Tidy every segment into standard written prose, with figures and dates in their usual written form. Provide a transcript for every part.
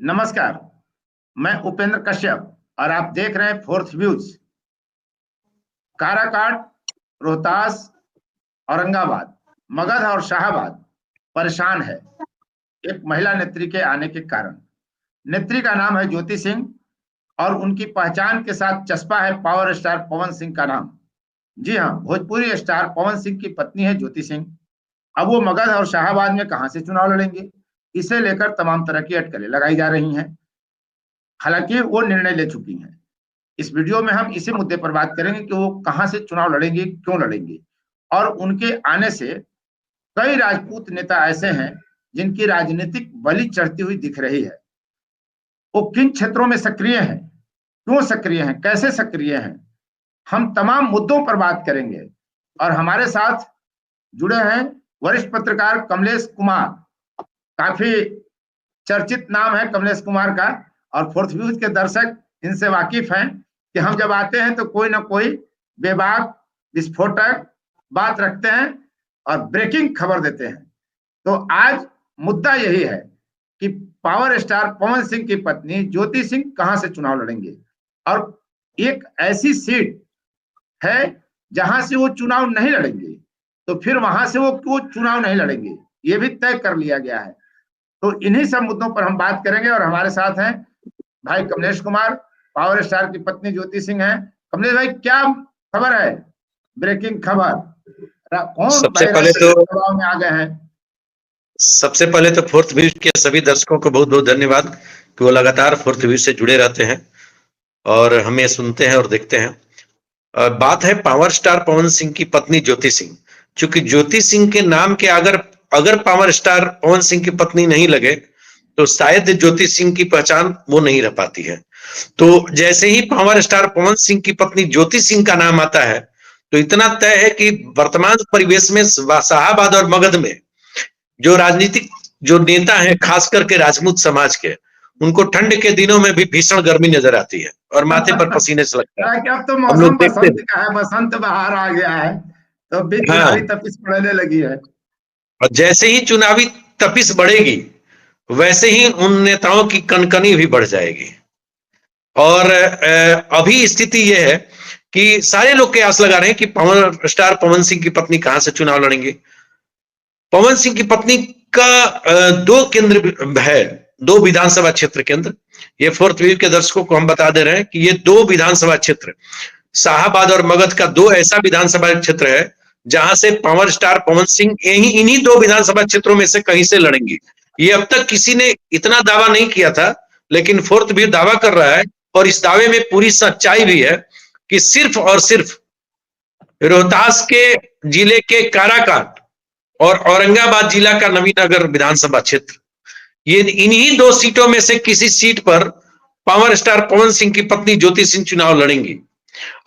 नमस्कार, मैं उपेंद्र कश्यप और आप देख रहे हैं फोर्थ व्यूज। काराकाट, रोहतास, औरंगाबाद, मगध और शाहाबाद परेशान है एक महिला नेत्री के आने के कारण। नेत्री का नाम है ज्योति सिंह और उनकी पहचान के साथ चस्पा है पावर स्टार पवन सिंह का नाम। जी हाँ, भोजपुरी स्टार पवन सिंह की पत्नी है ज्योति सिंह। अब वो मगध और शाहाबाद में कहां से चुनाव लड़ेंगे, इसे लेकर तमाम तरह की अटकलें लगाई जा रही हैं। हालांकि वो निर्णय ले चुकी हैं। इस वीडियो में हम इसी मुद्दे पर बात करेंगे कि वो कहां से चुनाव लड़ेंगे, क्यों लड़ेंगे, और उनके आने से कई राजपूत नेता ऐसे हैं जिनकी राजनीतिक बलि चढ़ती हुई दिख रही है। वो किन क्षेत्रों में सक्रिय हैं, क्यों सक्रिय हैं, कैसे सक्रिय हैं, हम तमाम मुद्दों पर बात करेंगे। और हमारे साथ जुड़े हैं वरिष्ठ पत्रकार कमलेश कुमार। काफी चर्चित नाम है कमलेश कुमार का और फोर्थ व्यूज के दर्शक इनसे वाकिफ हैं कि हम जब आते हैं तो कोई ना कोई बेबाक विस्फोटक बात रखते हैं और ब्रेकिंग खबर देते हैं। तो आज मुद्दा यही है कि पावर स्टार पवन सिंह की पत्नी ज्योति सिंह कहां से चुनाव लड़ेंगे, और एक ऐसी सीट है जहां से वो चुनाव नहीं लड़ेंगे, तो फिर वहां से वो क्यों चुनाव नहीं लड़ेंगे, ये भी तय कर लिया गया है। तो इन्हीं सब मुद्दों पर हम बात करेंगे और हमारे साथ हैं भाई कमलेश कुमार, पावर स्टार की पत्नी ज्योति सिंह है। कमलेश भाई, क्या खबर है, ब्रेकिंग खबर, कौन सबसे पहले तो दबाव में आ गए हैं? सबसे पहले तो फोर्थ व्यूज के सभी दर्शकों को बहुत बहुत धन्यवाद कि वो लगातार फोर्थ व्यूज से जुड़े रहते हैं और हमें सुनते हैं और देखते हैं। बात है पावर स्टार पवन सिंह की पत्नी ज्योति सिंह। चूंकि ज्योति सिंह के नाम के अगर पावर स्टार पवन सिंह की पत्नी नहीं लगे तो शायद ज्योति सिंह की पहचान वो नहीं रह पाती है। तो जैसे ही पावर स्टार पवन सिंह की पत्नी ज्योति सिंह का नाम आता है तो इतना तय है कि वर्तमान परिवेश में शाहाबाद और मगध में जो राजनीतिक जो नेता हैं, खास करके राजपूत समाज के, उनको ठंड के दिनों में भी भीषण गर्मी नजर आती है और माथे पर पसीने से लगता है। अब तो मौसम बसंत का है, बसंत बहार आ गया है, तो चुनावी तपिश बढ़ने लगी है। और जैसे ही चुनावी तपिश बढ़ेगी वैसे ही उन नेताओं की कनकनी भी बढ़ जाएगी। और अभी स्थिति यह है कि सारे लोग कयास लगा रहे हैं कि पावर स्टार पवन सिंह की पत्नी कहां से चुनाव लड़ेंगे। पवन सिंह की पत्नी का दो केंद्र है, दो विधानसभा क्षेत्र केंद्र। ये फोर्थ व्यूज के दर्शकों को हम बता दे रहे हैं कि ये दो विधानसभा क्षेत्र, शाहाबाद और मगध का दो ऐसा विधानसभा क्षेत्र है जहां से पावर स्टार पवन सिंह इन्हीं दो विधानसभा क्षेत्रों में से कहीं से लड़ेंगी। ये अब तक किसी ने इतना दावा नहीं किया था, लेकिन फोर्थ व्यू दावा कर रहा है और इस दावे में पूरी सच्चाई भी है कि सिर्फ और सिर्फ रोहतास के जिले के काराकाट और औरंगाबाद जिला का नवीनगर विधानसभा क्षेत्र, ये इन्हीं दो सीटों में से किसी सीट पर पावर स्टार पवन सिंह की पत्नी ज्योति सिंह चुनाव लड़ेंगी।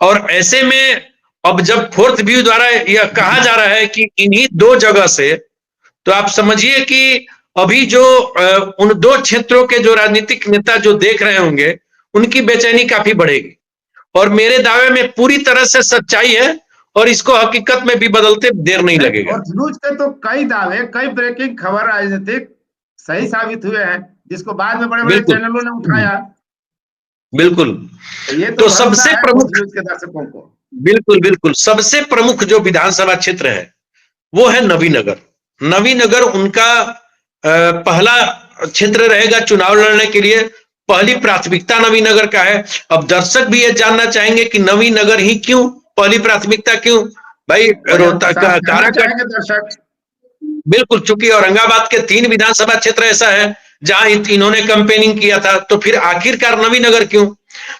और ऐसे में अब जब फोर्थ व्यू द्वारा यह कहा जा रहा है कि इन्हीं दो जगह से, तो आप समझिए कि अभी जो उन दो क्षेत्रों के जो राजनीतिक नेता जो देख रहे होंगे उनकी बेचैनी काफी बढ़ेगी। और मेरे दावे में पूरी तरह से सच्चाई है और इसको हकीकत में भी बदलते देर नहीं लगेगा। और न्यूज के तो कई दावे, कई ब्रेकिंग खबर राजनीतिक सही साबित हुए हैं, जिसको बाद में बड़े बड़े चैनलों ने उठाया। बिल्कुल, ये तो सबसे प्रमुख न्यूज के दर्शकों को बिल्कुल सबसे प्रमुख जो विधानसभा क्षेत्र है वो है नवीनगर। नवीनगर उनका पहला क्षेत्र रहेगा चुनाव लड़ने के लिए। पहली प्राथमिकता नवीनगर का है। अब दर्शक भी ये जानना चाहेंगे कि नवीनगर ही क्यों, पहली प्राथमिकता क्यों? भाई रोहतास का काराकाट दर्शक, बिल्कुल, चूंकि औरंगाबाद के 3 विधानसभा क्षेत्र ऐसा है जहां इन्होंने कैंपेनिंग किया था, तो फिर आखिरकार नवीनगर क्यों?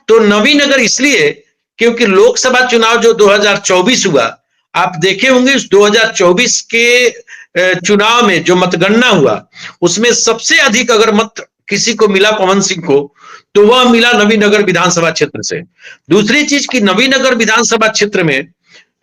तो नवीनगर इसलिए क्योंकि लोकसभा चुनाव जो 2024 हुआ, आप देखे होंगे उस 2024 के चुनाव में जो मतगणना हुआ उसमें सबसे अधिक अगर मत किसी को मिला पवन सिंह को, तो वह मिला नवीनगर विधानसभा क्षेत्र से। दूसरी चीज कि नवीनगर विधानसभा क्षेत्र में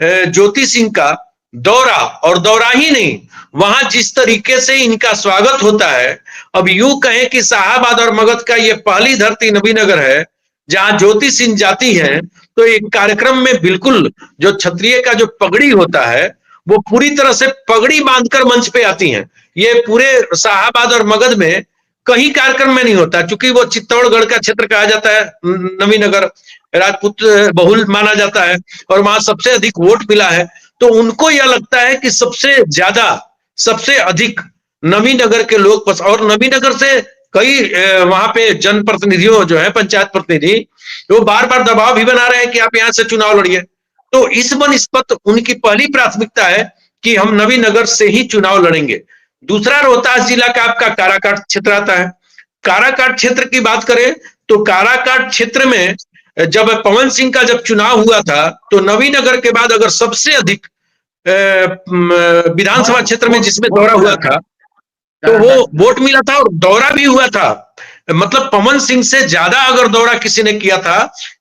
ज्योति सिंह का दौरा, और दौरा ही नहीं, वहां जिस तरीके से इनका स्वागत होता है, अब यूं कहें कि शाहाबाद और मगध का ये पहली धरती नवीनगर है जहां ज्योति सिंह जाती है, तो एक कार्यक्रम में बिल्कुल जो क्षत्रिय का जो पगड़ी होता है वो पूरी तरह से पगड़ी बांधकर मंच पे आती हैं। ये पूरे शाहाबाद और मगध में कहीं कार्यक्रम में नहीं होता, क्योंकि वो चित्तौड़गढ़ का क्षेत्र कहा जाता है, नवीनगर राजपूत बहुल माना जाता है और वहां सबसे अधिक वोट मिला है। तो उनको यह लगता है कि सबसे अधिक नवीनगर के लोग और नवीनगर से कई वहां पे जनप्रतिनिधियों जो है, पंचायत प्रतिनिधि, वो बार बार दबाव भी बना रहे हैं कि आप यहाँ से चुनाव लड़िए। तो इस बनिस्पत उनकी पहली प्राथमिकता है कि हम नवीनगर से ही चुनाव लड़ेंगे। दूसरा रोहतास जिला का आपका काराकाट क्षेत्र आता है। काराकाट क्षेत्र की बात करें तो काराकाट क्षेत्र में जब पवन सिंह का जब चुनाव हुआ था तो नवीनगर के बाद अगर सबसे अधिक विधानसभा क्षेत्र में जिसमें दौरा हुआ था तो वो वोट मिला था और दौरा भी हुआ था। मतलब पवन सिंह से ज्यादा अगर दौरा किसी ने किया था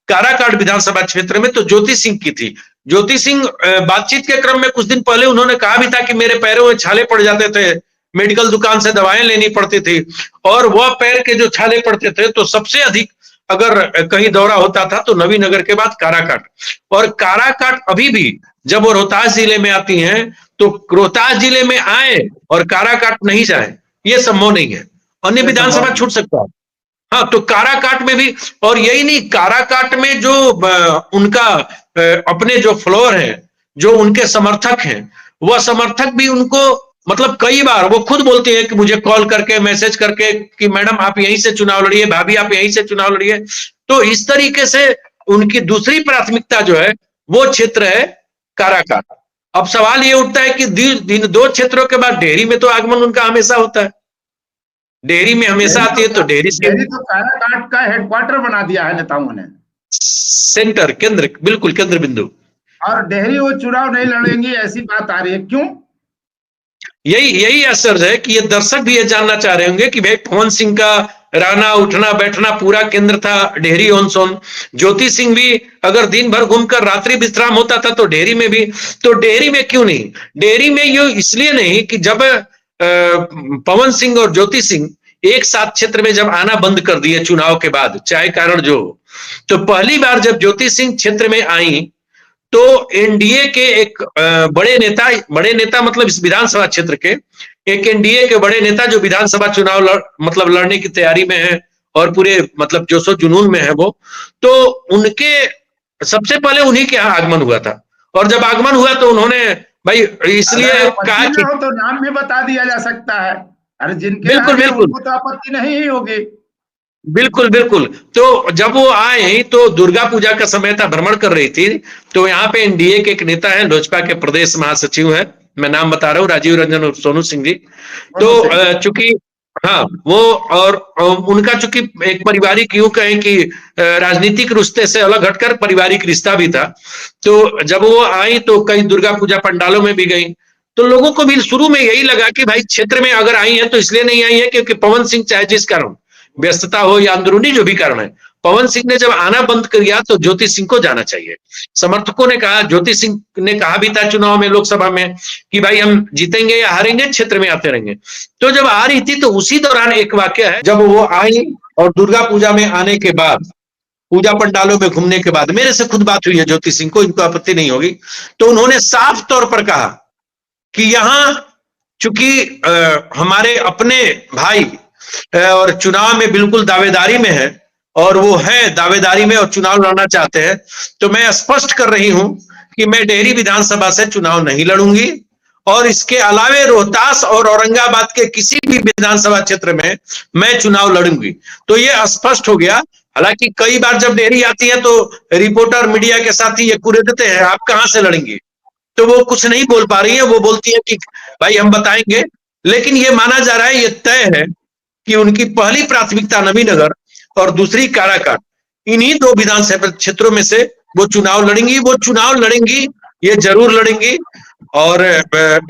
काराकाट विधानसभा क्षेत्र में तो ज्योति सिंह की थी। ज्योति सिंह बातचीत के क्रम में कुछ दिन पहले उन्होंने कहा भी था कि मेरे पैरों में छाले पड़ जाते थे, मेडिकल दुकान से दवाएं लेनी पड़ती थी, और वह पैर के जो छाले पड़ते थे तो सबसे अधिक अगर कहीं दौरा होता था तो नवीनगर के बाद काराकाट। और काराकाट अभी भी जब वो रोहतास जिले में आती हैं तो रोहतास जिले में आए और काराकाट नहीं जाए, ये संभव नहीं है। अन्य विधानसभा छूट सकता है, हाँ, तो काराकाट में भी। और यही नहीं, काराकाट में जो उनका अपने जो फ्लोर है, जो उनके समर्थक हैं, वह समर्थक भी उनको मतलब कई बार वो खुद बोलते हैं कि मुझे कॉल करके मैसेज करके कि मैडम आप यहीं से चुनाव लड़िए, भाभी आप यहीं से चुनाव लड़िए। तो इस तरीके से उनकी दूसरी प्राथमिकता जो है वो क्षेत्र है काराकाट। अब सवाल ये उठता है कि दो क्षेत्रों के बाद डेहरी में तो आगमन उनका हमेशा होता है, डेहरी में हमेशा आती है। तो डेहरी तो काराकाट का हेडक्वार्टर बना दिया है नेताओं ने, सेंटर, केंद्र, बिल्कुल केंद्र बिंदु। और डेहरी वो चुनाव नहीं लड़ेंगी ऐसी बात आ रही है, क्यों? यही असर है कि ये दर्शक भी ये जानना चाह रहे होंगे कि भाई पवन सिंह का रहना उठना बैठना पूरा केंद्र था डेहरी ऑन सोन। ज्योति सिंह भी अगर दिन भर घूमकर रात्रि विश्राम होता था तो डेहरी में भी, तो डेहरी में क्यों नहीं? डेहरी में ये इसलिए नहीं कि जब पवन सिंह और ज्योति सिंह एक साथ क्षेत्र में जब आना बंद कर दिए चुनाव के बाद, चाहे कारण जो हो, तो पहली बार जब ज्योति सिंह क्षेत्र में आई तो एनडीए के एक बड़े नेता मतलब इस विधानसभा क्षेत्र के एक एनडीए के बड़े नेता जो विधानसभा चुनाव मतलब लड़ने की तैयारी में है और पूरे मतलब जोशो जुनून में है वो, तो उनके सबसे पहले उन्हीं के यहाँ आगमन हुआ था। और जब आगमन हुआ तो उन्होंने भाई इसलिए कहा कि तो नाम भी बता दिया जा सकता है, अरे जिनके बिल्कुल उनको तो आपत्ति नहीं ही होगी। बिल्कुल बिल्कुल। तो जब वो आए तो दुर्गा पूजा का समय था, भ्रमण कर रही थी, तो यहाँ पे एनडीए के एक नेता है, लोजपा के प्रदेश महासचिव है, मैं नाम बता रहा हूँ, राजीव रंजन और सोनू सिंह जी। तो चूंकि हाँ वो और उनका चूंकि एक पारिवारिक यूं कहें कि राजनीतिक रिश्ते से अलग हटकर पारिवारिक रिश्ता भी था, तो जब वो आई तो कई दुर्गा पूजा पंडालों में भी गई। तो लोगों को भी शुरू में यही लगा कि भाई क्षेत्र में अगर आई है तो इसलिए नहीं आई है क्योंकि पवन सिंह, चाहे जिस कारण व्यस्तता हो या अंदरूनी जो भी कारण है, पवन सिंह ने जब आना बंद कर दिया तो ज्योति सिंह को जाना चाहिए। समर्थकों ने कहा, ज्योति सिंह ने कहा भी था चुनाव में, लोकसभा में, कि भाई हम जीतेंगे या हारेंगे क्षेत्र में आते रहेंगे। तो जब आ रही थी तो उसी दौरान एक वाक्य है, जब वो आई और दुर्गा पूजा में आने के बाद, पूजा पंडालों में घूमने के बाद, मेरे से खुद बात हुई है ज्योति सिंह को, इनको आपत्ति नहीं होगी, तो उन्होंने साफ तौर पर कहा कि यहां चूंकि हमारे अपने भाई और चुनाव में बिल्कुल दावेदारी में है और वो है दावेदारी में और चुनाव लड़ना चाहते हैं, तो मैं स्पष्ट कर रही हूं कि मैं डेहरी विधानसभा से चुनाव नहीं लड़ूंगी और इसके अलावे रोहतास और औरंगाबाद के किसी भी विधानसभा क्षेत्र में मैं चुनाव लड़ूंगी। तो ये स्पष्ट हो गया। हालांकि कई बार जब डेहरी आती है तो रिपोर्टर मीडिया के साथ ही ये कुरेदते हैं आप कहां से लड़ेंगी, तो वो कुछ नहीं बोल पा रही है, वो बोलती है कि भाई हम बताएंगे। लेकिन ये माना जा रहा है, ये तय है कि उनकी पहली प्राथमिकता नवीनगर और दूसरी काराकाट, इन्हीं दो विधानसभा क्षेत्रों में से वो चुनाव लड़ेंगी, ये जरूर लड़ेंगी। और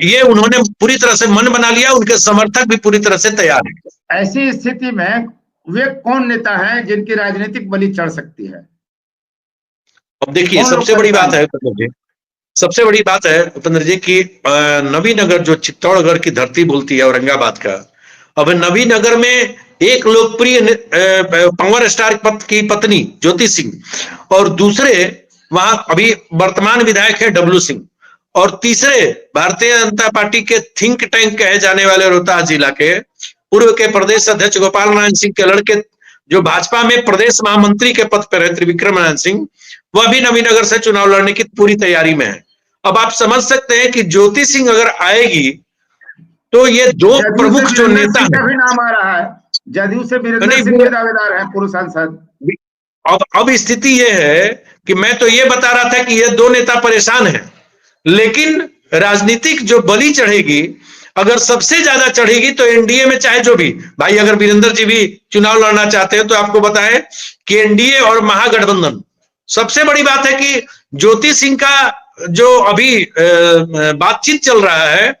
ये उन्होंने पूरी तरह से मन बना लिया, उनके समर्थक भी पूरी तरह से तैयार है। ऐसी स्थिति में वे कौन नेता हैं जिनकी राजनीतिक बलि चढ़ सकती है? अब देखिए सबसे बड़ी बात है उपेंद्र जी की नवीनगर जो चित्तौड़गढ़ की धरती बोलती है औरंगाबाद का, अब नवीनगर में एक लोकप्रिय पावर स्टार की पत्नी ज्योति सिंह और दूसरे वहां अभी वर्तमान विधायक है डब्लू सिंह और तीसरे भारतीय जनता पार्टी के थिंक टैंक कहे जाने वाले रोहतास जिला के पूर्व के प्रदेश अध्यक्ष गोपाल नारायण सिंह के लड़के जो भाजपा में प्रदेश महामंत्री के पद पर है, त्रिविक्रम नारायण सिंह, वह भी नवीनगर से चुनाव लड़ने की पूरी तैयारी में है। अब आप समझ सकते हैं कि ज्योति सिंह अगर आएगी तो ये दो प्रमुख जो नेता हैं, भी नाम आ रहा है, जदयू से वीरेंद्र सिंह भी दावेदार हैं, पूर्व सांसद। अब स्थिति ये है कि मैं तो ये बता रहा था कि ये दो नेता परेशान हैं, लेकिन राजनीतिक जो बलि चढ़ेगी, अगर सबसे ज्यादा चढ़ेगी तो एनडीए में चाहे जो भी भाई, अगर वीरेंद्र जी भी चुनाव लड़ना चाहते हैं तो आपको बताएं कि एनडीए और महागठबंधन, सबसे बड़ी बात है कि ज्योति सिंह का जो अभी बातचीत चल रहा है,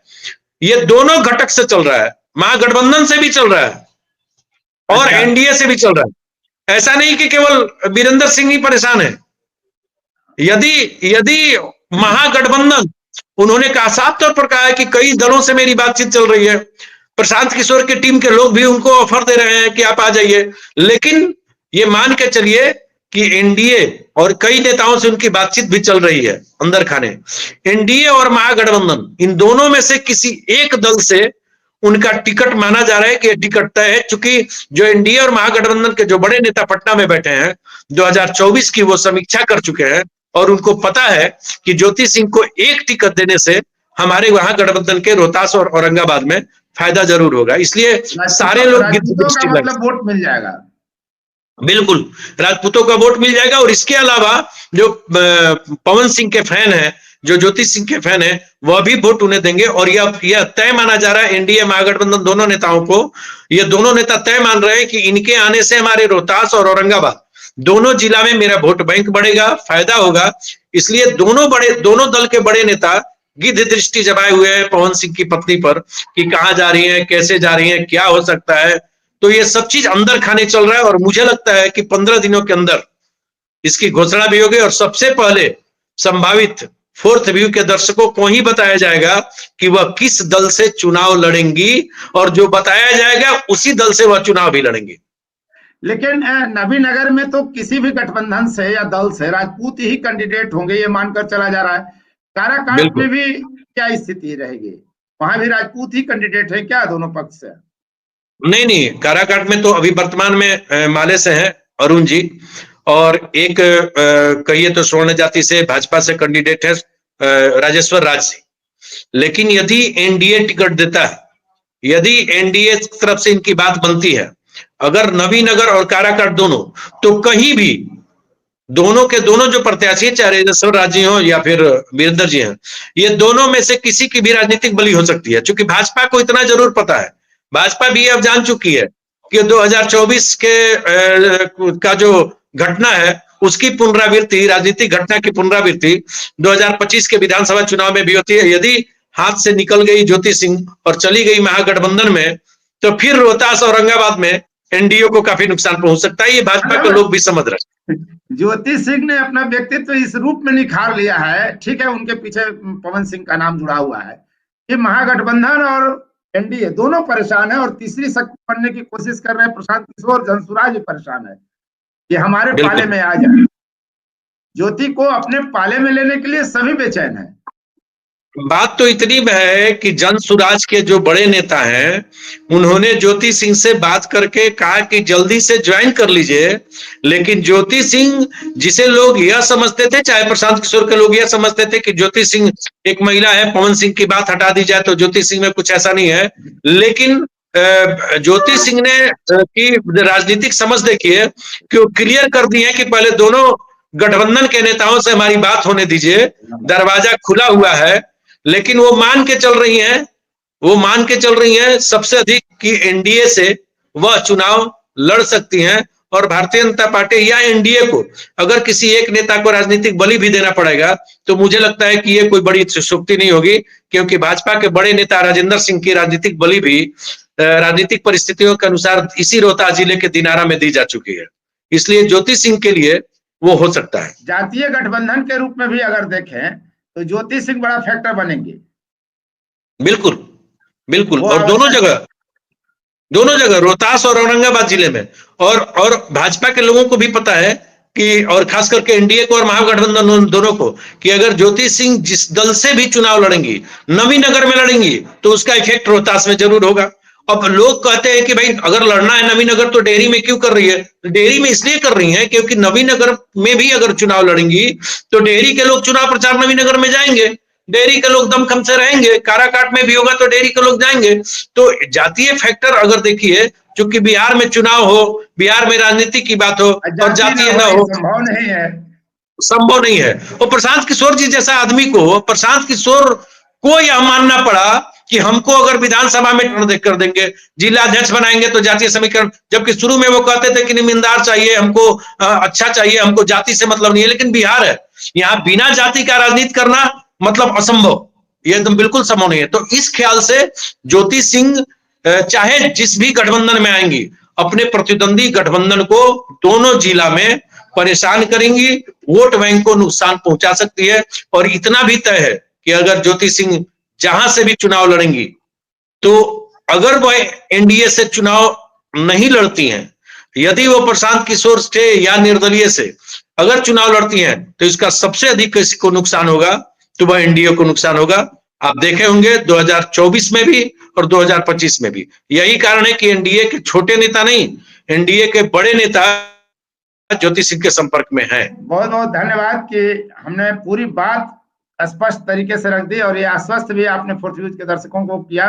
ये दोनों घटक से चल रहा है, महागठबंधन से भी चल रहा है और एनडीए से भी चल रहा है। ऐसा नहीं कि केवल वीरेंद्र सिंह ही परेशान है। यदि महागठबंधन, उन्होंने कहा, साफ तौर पर कहा है कि कई दलों से मेरी बातचीत चल रही है, प्रशांत किशोर की टीम के लोग भी उनको ऑफर दे रहे हैं कि आप आ जाइए, लेकिन ये मान के चलिए कि एनडीए और कई नेताओं से उनकी बातचीत भी चल रही है अंदर खाने। एनडीए और महागठबंधन, इन दोनों में से किसी एक दल से उनका टिकट माना जा रहा है कि टिकट तय है, चूंकि जो एनडीए और महागठबंधन के जो बड़े नेता पटना में बैठे हैं, 2024 की वो समीक्षा कर चुके हैं और उनको पता है कि ज्योति सिंह को एक टिकट देने से हमारे वहां गठबंधन के रोहतास और औरंगाबाद में फायदा जरूर होगा। इसलिए सारे लोग मतलब वोट मिल जाएगा, बिल्कुल राजपूतों का वोट मिल जाएगा। और इसके अलावा जो पवन सिंह के फैन है, जो ज्योति सिंह के फैन है, वह भी वोट उन्हें देंगे। और यह तय माना जा रहा है, एनडीए महागठबंधन दोनों नेताओं को, ये दोनों नेता तय मान रहे हैं कि इनके आने से हमारे रोहतास और औरंगाबाद दोनों जिला में मेरा वोट बैंक बढ़ेगा, फायदा होगा। इसलिए दोनों दल के बड़े नेता गिद्ध दृष्टि जमाए हुए हैं पवन सिंह की पत्नी पर कि कहां जा रही है, कैसे जा रही है, क्या हो सकता है। तो ये सब चीज अंदर खाने चल रहा है और मुझे लगता है कि 15 दिनों के अंदर इसकी घोषणा भी होगी और सबसे पहले संभावित फोर्थ व्यू के दर्शकों को ही बताया जाएगा कि वह किस दल से चुनाव लड़ेंगी और जो बताया जाएगा उसी दल से वह चुनाव भी लड़ेंगे। लेकिन नवीनगर में तो किसी भी गठबंधन से या दल से राजपूत ही कैंडिडेट होंगे, ये मानकर चला जा रहा है। काराकाट में भी क्या स्थिति रहेगी? वहां भी राजपूत ही कैंडिडेट है क्या दोनों पक्ष से? नहीं, काराकाट में तो अभी वर्तमान में माले से हैं अरुण जी, और एक कहिए तो स्वर्ण जाति से भाजपा से कैंडिडेट है राजेश्वर राज सिंह। लेकिन यदि एनडीए टिकट देता है, यदि एनडीए की तरफ से इनकी बात बनती है, अगर नवीनगर और काराकाट दोनों, तो कहीं भी दोनों के दोनों जो प्रत्याशी, चाहे राजेश्वर राज जी हो या फिर वीरेंद्र जी हैं, ये दोनों में से किसी की भी राजनीतिक बलि हो सकती है। क्योंकि भाजपा को इतना जरूर पता है, भाजपा भी अब जान चुकी है कि 2024 का जो घटना है उसकी पुनरावृत्ति, राजनीतिक घटना की पुनरावृत्ति 2025 के विधानसभा चुनाव में भी होती है। यदि हाथ से निकल गई ज्योति सिंह और चली गई महागठबंधन में, तो फिर रोहतास औरंगाबाद में एनडीए को काफी नुकसान पहुंच सकता है। ये भाजपा के लोग भी समझ रहे हैं। ज्योति सिंह ने अपना व्यक्तित्व इस रूप में निखार लिया है, ठीक है, उनके पीछे पवन सिंह का नाम जुड़ा हुआ है, कि महागठबंधन और एनडीए दोनों परेशान है और तीसरी शक्ति बनने की कोशिश कर रहे हैं। प्रशांत किशोर, जनसुराज भी परेशान है कि हमारे पाले में आ जाए। ज्योति को अपने पाले में लेने के लिए सभी बेचैन है। बात तो इतनी है कि जनसुराज के जो बड़े नेता हैं, उन्होंने ज्योति सिंह से बात करके कहा कि जल्दी से ज्वाइन कर लीजिए। लेकिन ज्योति सिंह, जिसे लोग यह समझते थे, चाहे प्रशांत किशोर के लोग यह समझते थे कि ज्योति सिंह एक महिला है, पवन सिंह की बात हटा दी जाए तो ज्योति सिंह में कुछ ऐसा नहीं है। लेकिन ज्योति सिंह ने की राजनीतिक समझ देखिए कि वो क्लियर कर दी है कि पहले दोनों गठबंधन के नेताओं से हमारी बात होने दीजिए, दरवाजा खुला हुआ है। लेकिन वो मान के चल रही हैं सबसे अधिक कि एनडीए से वह चुनाव लड़ सकती हैं। और भारतीय जनता पार्टी या एनडीए को अगर किसी एक नेता को राजनीतिक बलि भी देना पड़ेगा, तो मुझे लगता है कि ये कोई बड़ी उत्सुकता नहीं होगी, क्योंकि भाजपा के बड़े नेता राजेंद्र सिंह की राजनीतिक बलि भी राजनीतिक परिस्थितियों के अनुसार इसी रोहतास जिले के दिनारा में दी जा चुकी है। इसलिए ज्योति सिंह के लिए वो हो सकता है। जातीय गठबंधन के रूप में भी अगर देखें तो ज्योति सिंह बड़ा फैक्टर बनेंगे। बिल्कुल। और दोनों जगह रोहतास और औरंगाबाद जिले में, और भाजपा के लोगों को भी पता है कि, और खास करके एनडीए को और महागठबंधन दोनों को, कि अगर ज्योति सिंह जिस दल से भी चुनाव लड़ेंगी, नवीनगर में लड़ेंगी, तो उसका इफेक्ट रोहतास में जरूर होगा। अब लोग कहते हैं कि भाई अगर लड़ना है नवीनगर तो डेहरी में क्यों कर रही है? डेहरी में इसलिए कर रही है क्योंकि नवीनगर में भी अगर चुनाव लड़ेंगी तो डेहरी के लोग चुनाव प्रचार नवीनगर में जाएंगे, डेहरी के लोग दमखम से रहेंगे, काराकाट में भी होगा तो डेहरी के लोग जाएंगे। तो जातीय फैक्टर अगर देखिए, चूंकि बिहार में चुनाव हो, बिहार में राजनीति की बात हो और जातीय न हो, संभव नहीं है, संभव नहीं है। और प्रशांत किशोर जी जैसा आदमी को, प्रशांत किशोर को यह मानना पड़ा कि हमको अगर विधानसभा में कर देंगे, जिला अध्यक्ष बनाएंगे तो जातीय समीकरण, जबकि शुरू में वो कहते थे कि निमिंदार चाहिए हमको, अच्छा चाहिए हमको, जाति से मतलब नहीं है। लेकिन बिहार है, यहाँ बिना जाति का राजनीति करना मतलब असंभव, ये एकदम बिल्कुल संभव नहीं है। तो इस ख्याल से ज्योति सिंह चाहे जिस भी गठबंधन में आएंगी, अपने प्रतिद्वंदी गठबंधन को दोनों जिला में परेशान करेंगी, वोट बैंक को नुकसान पहुंचा सकती है। और इतना भी तय है कि अगर ज्योति सिंह जहां से भी चुनाव लड़ेंगी, तो अगर वह एनडीए से चुनाव नहीं लड़ती हैं, यदि वो प्रशांत किशोर से या निर्दलीय से अगर चुनाव लड़ती हैं, तो इसका सबसे अधिक किसी को नुकसान होगा तो वह एनडीए को नुकसान होगा। आप देखे होंगे 2024 में भी और 2025 में भी। यही कारण है कि एनडीए के छोटे नेता नहीं, एनडीए के बड़े नेता ज्योति सिंह के संपर्क में है। बहुत बहुत धन्यवाद कि हमने पूरी बात स्पष्ट तरीके से रख दी, और ये आश्वस्त भी आपने फोर्थ न्यूज के दर्शकों को किया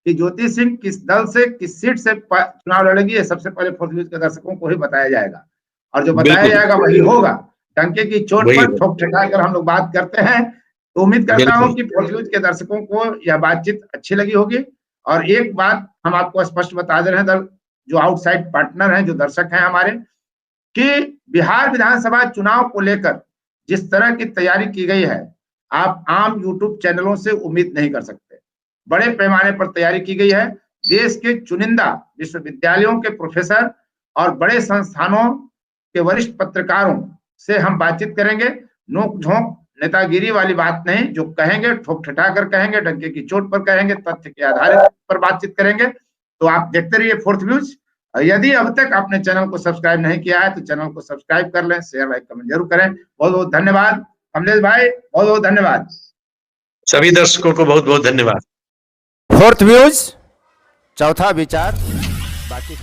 कि ज्योति सिंह किस दल से किस सीट से चुनाव लड़ेगी, ये सबसे पहले फोर्थ न्यूज के दर्शकों को ही बताया जाएगा, और जो बताया जाएगा वही होगा। डंके की चोट पर ठोक ठिकाकर हम लोग बात करते हैं, तो उम्मीद करता हूं कि फोर्थ न्यूज के दर्शकों को यह बातचीत अच्छी लगी होगी। और एक बात हम आपको स्पष्ट बता दे रहे हैं, जो आउटसाइड पार्टनर हैं, जो दर्शक हैं हमारे, कि बिहार विधानसभा चुनाव को लेकर जिस तरह की तैयारी की गई है, आप आम यूट्यूब चैनलों से उम्मीद नहीं कर सकते। बड़े पैमाने पर तैयारी की गई है। देश के चुनिंदा विश्वविद्यालयों के प्रोफेसर और बड़े संस्थानों के वरिष्ठ पत्रकारों से हम बातचीत करेंगे। नोक झोंक नेतागिरी वाली बात नहीं, जो कहेंगे ठोक ठिठाकर कहेंगे, डंके की चोट पर कहेंगे, तथ्य के आधार पर बातचीत करेंगे। तो आप देखते रहिए फोर्थ न्यूज। यदि अब तक आपने चैनल को सब्सक्राइब नहीं किया है तो चैनल को सब्सक्राइब कर लें, शेयर लाइक कमेंट जरूर करें। बहुत बहुत धन्यवाद कमलेश भाई, बहुत बहुत धन्यवाद। सभी दर्शकों को बहुत बहुत धन्यवाद। फोर्थ व्यूज, चौथा विचार, बाकी